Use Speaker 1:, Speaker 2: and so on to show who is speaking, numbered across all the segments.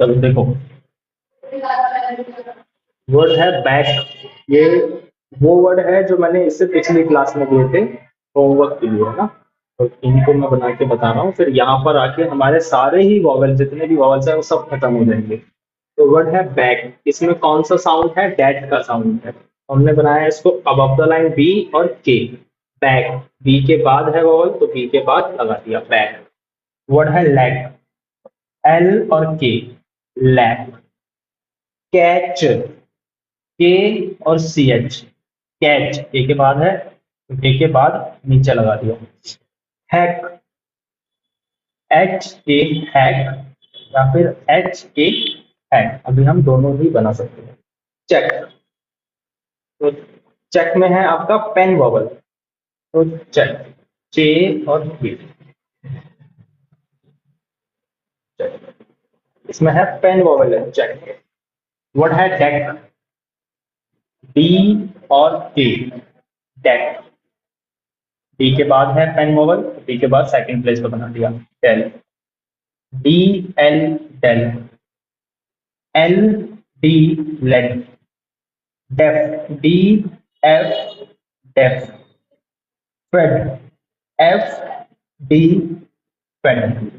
Speaker 1: चलो देखो, वर्ड है बैक। ये वो वर्ड है जो मैंने इससे पिछली क्लास में दिए थे होमवर्क के लिए, है ना। तो इनको मैं बना के बता रहा हूँ, फिर यहाँ पर आके हमारे सारे ही वॉवल, जितने भी वॉवल्स है वो सब खत्म हो जाएंगे। तो वर्ड है बैक, इसमें कौन सा साउंड है? डैट का साउंड है। हमने बनाया इसको अबव द लाइन बी और के। बैक, बी के बाद है वॉवल तो बी के बाद लगा दिया बैक। वर्ड है लैक, एल और के, लैक। कैच, के और सी एच, कैच, ए के बाद है तो ए के बाद नीचे लगा दिया। हैक, एच ए हैक, या फिर एच ए हैक, अभी हम दोनों ही बना सकते हैं। चेक, तो चेक में है आपका पेन वॉवल, तो चेक, चे और के, चेक। इसमें है पेन वॉवल है चेक। वर्ड है डेक, डी और के, डेक। डी के बाद है पेन वॉवल, डी के बाद सेकंड प्लेस पर बना दिया dell, D L dell. L D led, deaf, D F deaf. Fed, F D fed.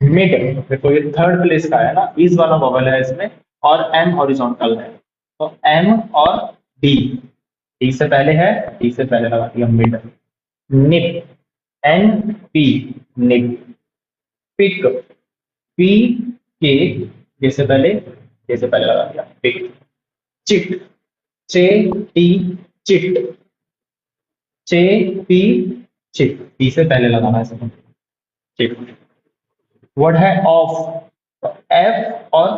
Speaker 1: Mid, देखो ये थर्ड प्लेस का है ना, इस वाला बबल है इसमें, और एम हॉरिजॉन्टल है, तो एम और डी, डी से पहले है, डी से पहले लगा दिया मिड। निप, एन पी, निप। पिक, पी के, जे से पहले लगा दिया पिक। चिट, चे टी चिट, चे पी चिट, टी से पहले लगाना है सब। चिट। वर्ड है ऑफ, एफ और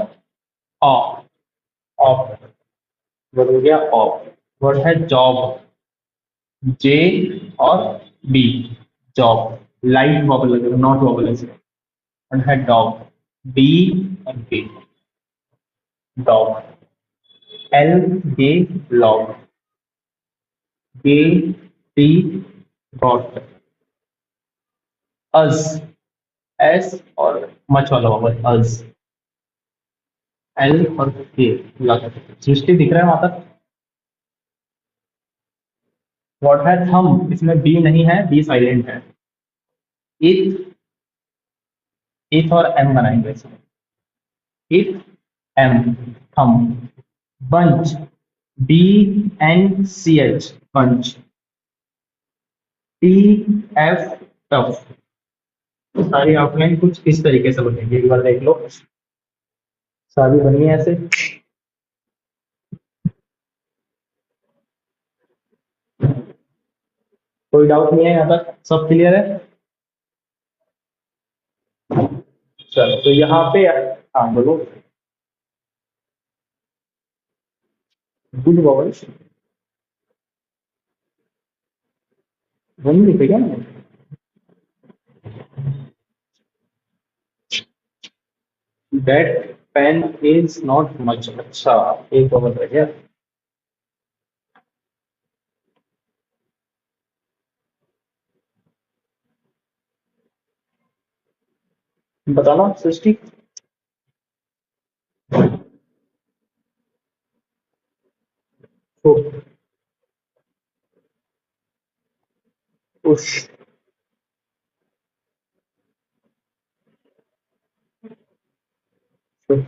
Speaker 1: ऑफ, ऑफ, वर्ड हो गया ऑफ। वर्ड है जॉब, जे और बी, जॉब। लाइट वॉबल लगेगा, नॉट वॉबल है इसमें। वर्ड है डॉग, डी और बी, डॉग। एल गे लॉग, गे टी गॉट। अज, एस और मच वाला वॉबल, अज। एल और के लगा, सृष्टि दिख रहा है वहां तक। वर्ड है थम, इसमें बी नहीं है, बी साइलेंट है। इथ, इथ और एम बनाएंगे इसमें, इथ एम, थम। Bunch, B N C H, bunch. T F tough. सारी आउटलाइन कुछ इस तरीके से बनेगी, एक बार देख लो, सारी बनी है ऐसे। कोई डाउट नहीं है यहाँ तक, सब क्लियर है? चलो तो यहाँ पे, हाँ बोलो। गुड वॉवल्स वही लिखेगा ना। That pen is not much, अच्छा, एक वॉवल रह गया। बताना सृष्टि। Push, book,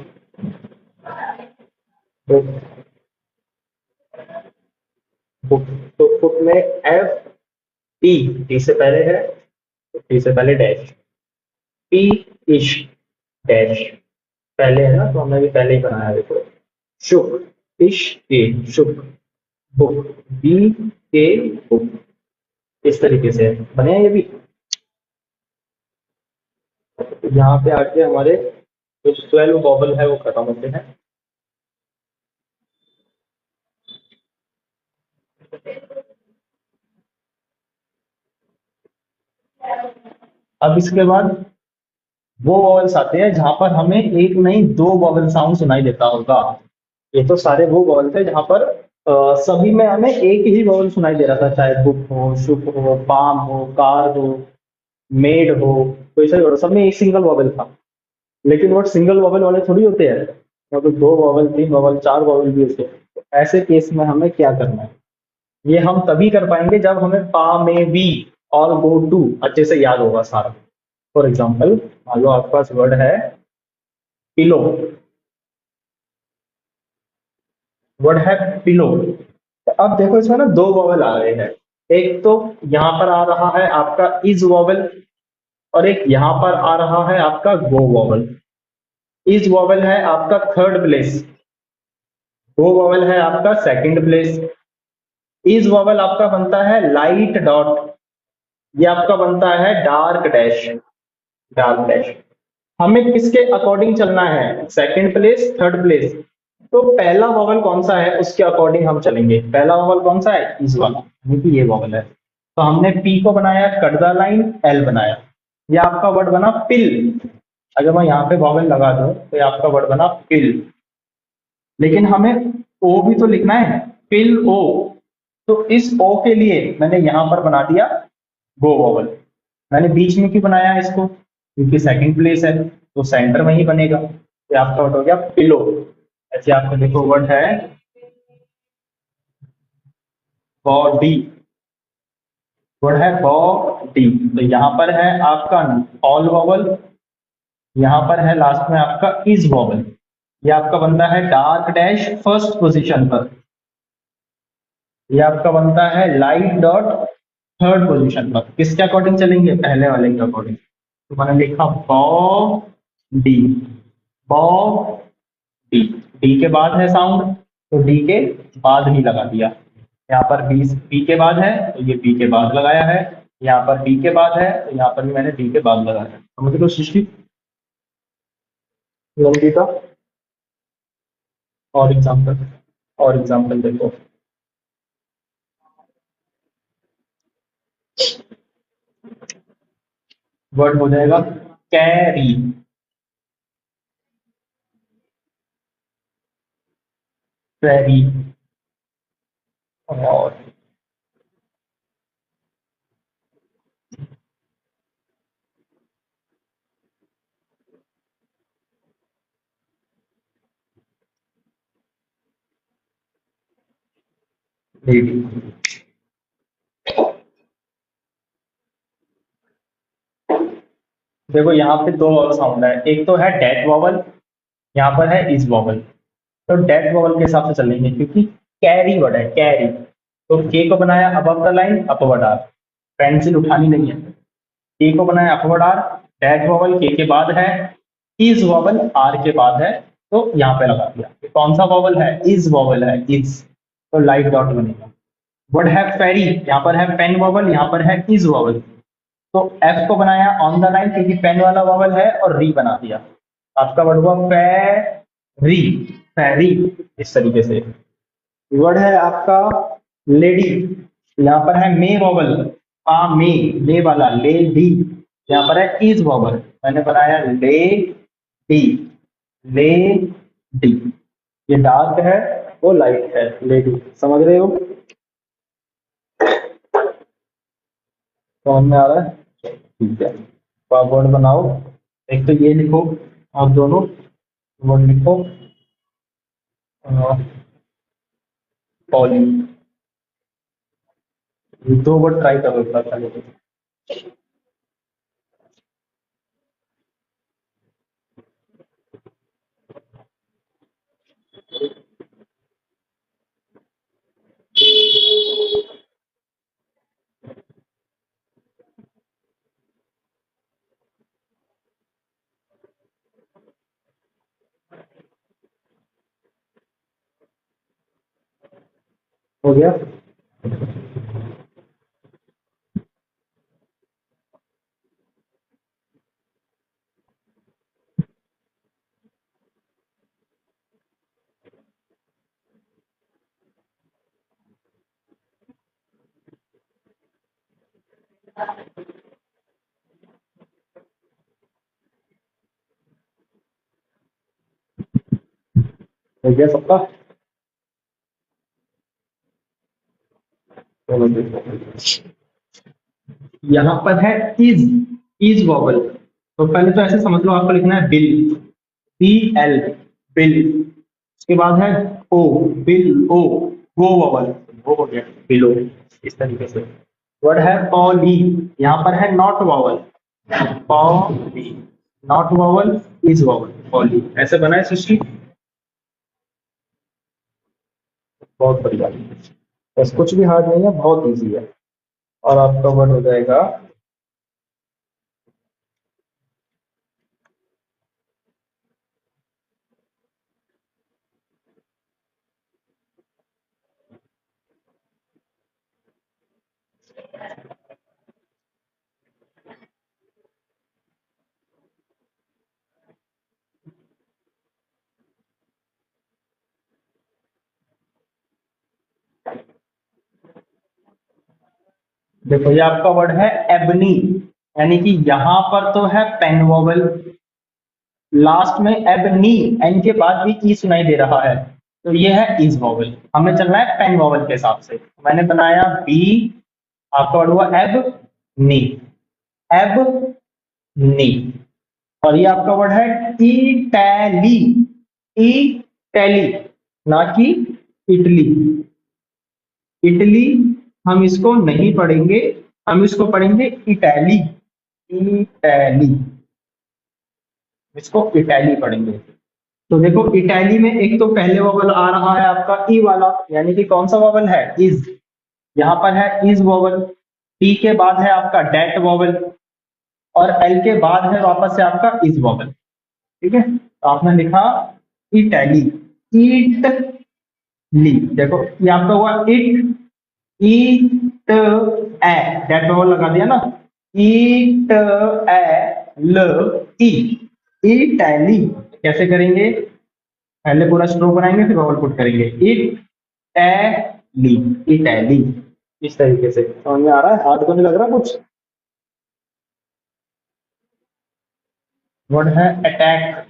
Speaker 1: book. तो बुक में एफ टी, टी से पहले है तो टी से पहले डैश। पी इश, डैश, पहले है ना, तो हमने भी पहले ही बनाया देखो। शुक, इश के, शुक। बुक, बी के बुक, इस तरीके से बने हैं ये भी। यहाँ पे आके हमारे जो 12 वॉबल है वो खत्म होते हैं। अब इसके बाद वो वॉवल्स आते हैं जहां पर हमें एक नहीं दो वॉवल साउंड सुनाई देता होगा। ये तो सारे वो वॉवल थे जहां पर सभी में हमें एक ही वॉवल सुनाई दे रहा था, चाहे बुक हो, शुक हो, पाम हो, कार हो, मेड हो, कोई सा भी हो, सब में एक सिंगल वॉवल था। लेकिन वो सिंगल वॉवल वाले थोड़ी होते हैं, वो तो दो वॉवल, तीन वॉवल, चार वॉवल भी होते हैं। तो ऐसे केस में हमें क्या करना है, ये हम तभी कर पाएंगे जब हमें पा में बी और गो टू अच्छे से याद होगा सारा। फॉर एग्जाम्पल, मान लो आपके पास वर्ड है पिलो, वर्ड है पिलो। तो अब देखो इसमें ना दो वॉवल आ रहे हैं, एक तो यहाँ पर आ रहा है आपका इज वॉवल, और एक यहाँ पर आ रहा है आपका गो वॉवल। इज वॉवल है आपका थर्ड प्लेस, गो वॉवल है आपका सेकंड प्लेस। इज वॉवल आपका बनता है लाइट डॉट, ये आपका बनता है डार्क डैश, डार्क डैश। हमें किसके अकॉर्डिंग चलना है, सेकंड प्लेस, थर्ड प्लेस। तो पहला वॉवल कौन सा है उसके अकॉर्डिंग हम चलेंगे। पहला वॉवल कौन सा है, इस वाला, यानी कि ये वॉवल है। तो हमने पी को बनाया, कट द लाइन, एल बनाया, ये आपका वर्ड बना पिल। अगर मैं यहाँ पे वॉवल लगा दूं तो ये आपका वर्ड बना पिल। लेकिन हमें ओ भी तो लिखना है, पिल ओ। तो इस ओ के लिए मैंने यहां पर बना दिया गो वॉवल। मैंने बीच में क्यों बनाया है इसको, क्योंकि सेकंड प्लेस है तो सेंटर में ही बनेगा। ये आपका वर्ड हो गया पिलो। ऐसे आपका देखो वर्ड है बॉडी, वर्ड है बॉडी। तो यहाँ पर है आपका ऑल वॉवल, यहाँ पर है लास्ट में आपका इज वॉवल। ये आपका बनता है डार्क डैश फर्स्ट पोजीशन पर, ये आपका बनता है लाइट डॉट थर्ड पोजीशन पर। किसके अकॉर्डिंग चलेंगे, पहले वाले के अकॉर्डिंग। तो मैंने लिखा बॉ डी, बॉ डी, डी के बाद है साउंड, तो डी के बाद ही लगा दिया। यहाँ पर बी, बी के बाद है तो ये बी के बाद लगाया है, यहाँ पर बी के बाद है तो यहाँ पर भी मैंने बी के बाद लगाया है। समझ लो सृष्टि, लंबी का। और एग्जाम्पल, और एग्जाम्पल देखो, वर्ड हो जाएगा कैरी, कैरी, और लेडी। देखो यहाँ पे दो और साउंड है, एक तो है डेट वॉवल, यहाँ पर है इज वॉवल। तो डेट वॉवल के हिसाब से चलेंगे क्योंकि कैरी वर्ड है, कैरी। तो के को बनाया above the line, upward R, pencil उठानी नहीं है। के को बनाया अपवर्ड आर, डेट वॉवल के बाद है, इज वॉवल आर के बाद है, तो यहाँ पे लगा दिया। ये कौन सा वॉवल है, इज वॉवल है, इज। तो लाइट डॉट बनेगा। वर्ड है फेरी, यहाँ पर है पेन वॉवल, यहाँ पर है इज वॉवल। तो एफ को बनाया ऑन द लाइन क्योंकि पेन वाला वॉवल है, और री बना दिया। आपका वर्ड हुआ फेरी, फेरी। इस तरीके से वर्ड है आपका लेडी, यहाँ पर है मे वॉवल, आ मे, ले वाला ले डी। यहाँ पर है इज वॉवल, मैंने बनाया ले डी, ले डी। ये डार्क है, वो लाइट है, लेडी। समझ रहे हो, समझ में आ रहा है, ठीक है। तो आप वर्ड बनाओ, एक तो ये लिखो, आप दोनों वर्ड लिखो, पॉली। ये दो वर्ड ट्राई करो इतना पहले तो। हो गया, हो गया सबका। चलो देखो, यहाँ पर है इज, इज वॉवल। तो पहले तो ऐसे समझ लो, आपको लिखना है बिल, BL, बिल। उसके बाद है ओ, बिल ओ, वो वॉवल, वो हो गया बिलो, इस तरीके से। वर्ड है पॉली, यहाँ पर है not vowel, poly, not vowel is vowel, poly, ऐसे बना है सृष्टि। बहुत बढ़िया, बस कुछ भी हार्ड नहीं है, बहुत इजी है। और आपका वर्ड हो जाएगा, देखो ये आपका वर्ड है एबनी, यानी कि यहां पर तो है पेन वॉवल, लास्ट में एबनी, एन के बाद भी ई सुनाई दे रहा है, तो ये है इज वॉवल। हमें चलना है पेन वॉवल के हिसाब से। मैंने बनाया बी, आपका वर्ड हुआ एब नी, एब नी। और ये आपका वर्ड है इटैली, इटैली, ना कि इटली। इटली हम इसको नहीं पढ़ेंगे, हम इसको पढ़ेंगे इटैली, इटैली, इसको इटैली पढ़ेंगे। तो देखो इटैली में एक तो पहले वोवल आ रहा है आपका ई वाला, यानी कि कौन सा वोवल है, इज, यहाँ पर है इज वोवल। टी के बाद है आपका डेट वोवल, और एल के बाद है वापस से आपका इज वोवल। ठीक है, तो आपने लिखा इटैली, ईट ली। देखो ये आपका हुआ it, eat A, date vowel लगा दिया ना, ईट ए ल ई, इटैली। कैसे करेंगे, पहले पूरा स्ट्रोक बनाएंगे फिर वॉवल पुट करेंगे, इटैली, इटैली, इस तरीके से। समझ में आ रहा है, हार्ड तो नहीं लग रहा कुछ। वर्ड है अटैक,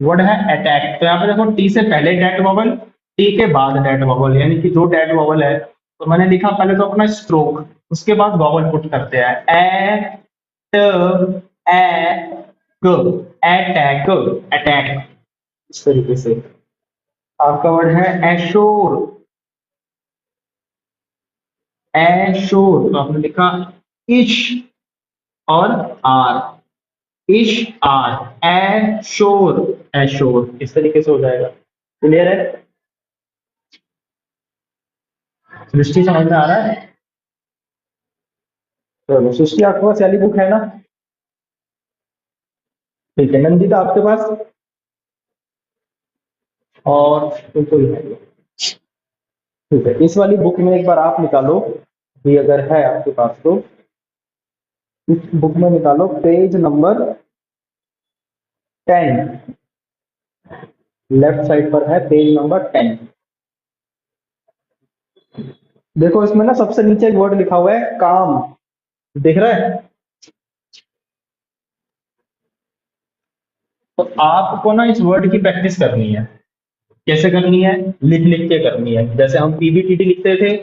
Speaker 1: वर्ड है अटैक। तो यहाँ पे देखो टी से पहले डेट वॉवल, टी के बाद डेट वॉवल, यानी कि जो डेट वॉवल है, तो मैंने लिखा पहले तो अपना स्ट्रोक, उसके बाद वॉवल पुट करते हैं, ए ट ए ग, अटैक, अटैक, इस तरीके से। आपका वर्ड है एशोर, एशोर, तो आपने लिखा इश और आर, इश आर, एशोर, एशोर, इस तरीके से हो जाएगा। क्लियर है, सृष्टि समझ में आ रहा है। तो सृष्टि आपके पास वाली बुक है ना, ठीक है, नंदिता आपके पास, और कोई है, ठीक है, इस वाली बुक में एक बार आप निकालो, भी अगर है आपके पास तो इस बुक में निकालो पेज नंबर 10, लेफ्ट साइड पर है पेज नंबर 10। देखो इसमें ना सबसे नीचे एक वर्ड लिखा हुआ है काम, दिख रहा है। तो आपको ना इस वर्ड की प्रैक्टिस करनी है। कैसे करनी है, लिख लिख के करनी है। जैसे हम पीबीटीटी लिखते थे,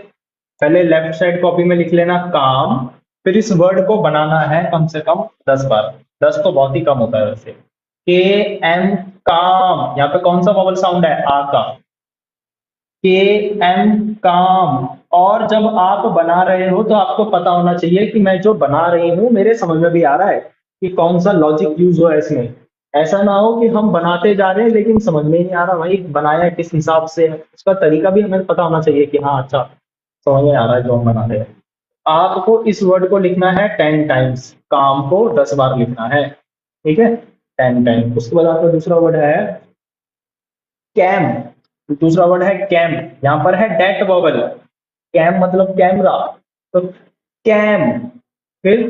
Speaker 1: पहले लेफ्ट साइड कॉपी में लिख लेना काम, फिर इस वर्ड को बनाना है कम से कम 10 बार। 10 तो बहुत ही कम होता है वैसे। के एम, काम, यहाँ पे कौन सा वॉवल साउंड है, आ का, के एम काम। और जब आप बना रहे हो तो आपको पता होना चाहिए कि मैं जो बना रही हूँ मेरे समझ में भी आ रहा है कि कौन सा लॉजिक यूज हुआ है इसमें। ऐसा ना हो कि हम बनाते जा रहे हैं लेकिन समझ में ही नहीं आ रहा भाई बनाया किस हिसाब से है, उसका तरीका भी हमें पता होना चाहिए कि हाँ अच्छा समझ में आ रहा है जो हम बना रहे हैं। आपको इस वर्ड को लिखना है 10 टाइम्स, काम को 10 बार लिखना है, ठीक है, 10 टाइम। उसके बाद आपका दूसरा वर्ड है कैम, दूसरा वर्ड है कैम, यहाँ पर है डेट वॉवल, कैम मतलब कैमरा, तो कैम, फिर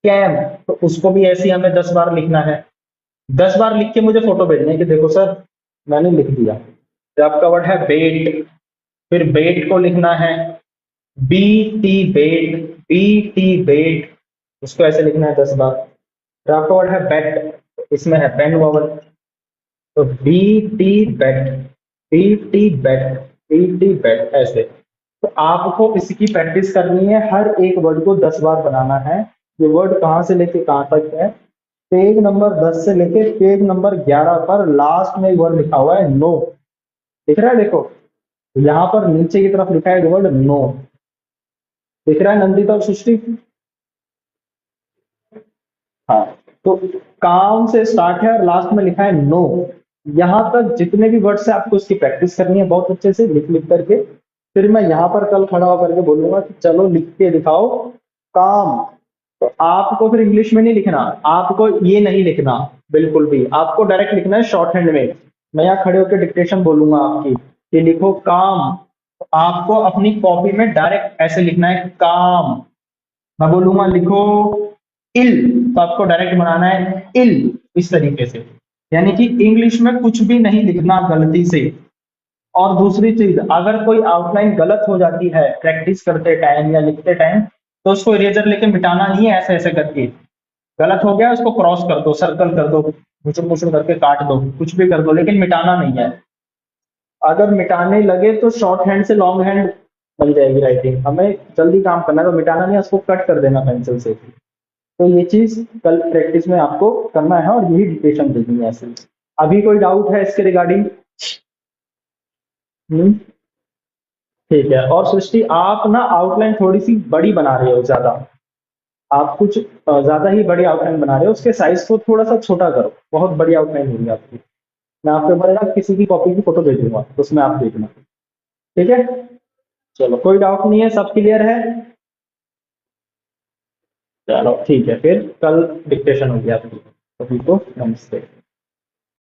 Speaker 1: कैम, तो उसको भी ऐसे ही हमें 10 बार लिखना है। 10 बार लिख के मुझे फोटो भेजना है कि देखो सर मैंने लिख दिया। तो आपका वर्ड है बेट, फिर बेट को लिखना है बी टी बेट, बी टी बेट, उसको ऐसे लिखना है 10 बार। फिर आपका वर्ड है बेट, इसमें है पेन वॉवल, तो बी टी बेट, बी टी बेट, बी टी बेट, ऐसे। तो आपको इसकी प्रैक्टिस करनी है, हर एक वर्ड को 10 बार बनाना है, ये वर्ड कहाँ से लेके कहाँ तक है? पेज नंबर 10 से लेके पेज नंबर 11 पर लास्ट में वर्ड लिखा हुआ है नो। दिख रहा है? देखो यहाँ पर नीचे की तरफ लिखा है वर्ड नो। दिख रहा है नंदिता और सृष्टि? हाँ। तो काम से स्टार्ट है और लास्ट में लिखा है नो। यहाँ तक जितने भी वर्ड्स है आपको इसकी प्रैक्टिस करनी है बहुत अच्छे से लिख लिख करके। फिर मैं यहाँ पर कल खड़ा होकर के बोलूंगा कि चलो लिख के दिखाओ काम। तो आपको फिर इंग्लिश में नहीं लिखना, आपको ये नहीं लिखना बिल्कुल भी, आपको डायरेक्ट लिखना है शॉर्ट हैंड में। मैं यहाँ खड़े होकर डिक्टेशन बोलूंगा आपकी कि लिखो काम, तो आपको अपनी कॉपी में डायरेक्ट ऐसे लिखना है काम। मैं बोलूंगा लिखो इल, तो आपको डायरेक्ट बनाना है इल इस तरीके से। यानी कि इंग्लिश में कुछ भी नहीं लिखना गलती से। और दूसरी चीज, अगर कोई आउटलाइन गलत हो जाती है प्रैक्टिस करते टाइम या लिखते टाइम, तो उसको इरेजर लेके मिटाना नहीं है ऐसे ऐसे करके। गलत हो गया उसको क्रॉस कर दो, सर्कल कर दो, मुचुर मुचुर करके काट दो, कुछ भी कर दो, लेकिन मिटाना नहीं है। अगर मिटाने लगे तो शॉर्ट हैंड से लॉन्ग हैंड बन जाएगी राइटिंग। हमें जल्दी काम करना है तो मिटाना नहीं, उसको कट कर देना पेंसिल से। तो ये चीज कल प्रैक्टिस में आपको करना है और यही डिक्टेशन देनी है ऐसे। अभी कोई डाउट है इसके रिगार्डिंग? ठीक है। और सृष्टि आप ना आउटलाइन थोड़ी सी बड़ी बना रहे हो ज्यादा, आप कुछ ज्यादा ही बड़ी आउटलाइन बना रहे हो, उसके साइज को थोड़ा सा छोटा करो, बहुत बड़ी आउटलाइन होगी आपकी। मैं आपको बड़ा किसी की कॉपी की फोटो भेजूंगा तो उसमें आप देखना। ठीक है, चलो कोई डाउट नहीं है, सब क्लियर है? चलो ठीक है, फिर कल डिक्टेशन होगी आपकी। अभी तो नमस्ते।